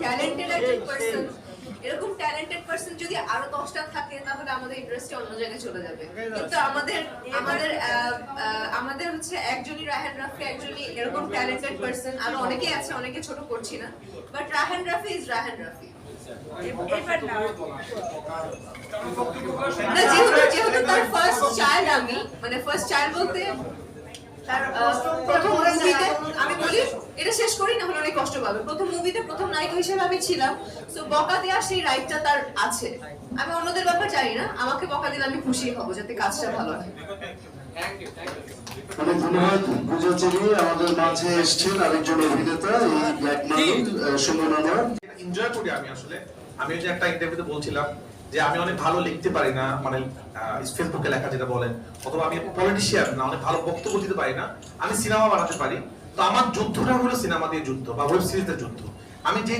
Talented একজন person, এরকম talented person যদি আরো 10টা থাকে তাহলে আমাদের ইন্ডাস্ট্রি অন্য জায়গায় চলে যাবে। কিন্তু আমাদের আমাদের আমাদের হচ্ছে একজনই রায়হান রাফি, একজনই এরকম ট্যালেন্টেড পার্সন। আরো অনেকেই আছে, অনেকে ছোট করছি না, বাট রায়হান রাফি ইজ রায়হান রাফি। যেহেতু তার ফার্স্ট চাইল্ড, আমি মানে ফার্স্ট চাইল্ড বলতে তার প্রথম মুভিতে, আমি বলি এটা শেষ করি না হলে অনেক কষ্ট পাবে। প্রথম মুভিতে প্রথম নায়িকা হিসেবে আমি ছিলাম, সো বকা দেওয়ার সেই রাইটটা তার আছে। আমি অন্যদের ব্যাপার জানি না, আমাকে বকা দিলে আমি খুশি হব যাতে কাজটা ভালো হয়। অনেক ধন্যবাদ পূজা চেরি। আমাদের মাঝে এসেছেন আরেকজন অভিনেতা, এই black model Suman Anwar. Enjoy করি আমি আসলে। আমি যে একটা ইন্টারভিউতে বলছিলাম যে আমি অনেক ভালো লিখতে পারি না, মানে ফেসবুকে লেখা যেটা বলেন, অথবা আমি পলিটিশিয়ান না, অনেক ভালো বক্তব্য দিতে পারি না, আমি সিনেমা বানাতে পারি। তো আমার যুদ্ধটা হলো সিনেমা দিয়ে যুদ্ধ বা ওয়েব সিরিজের যুদ্ধ। আমি যে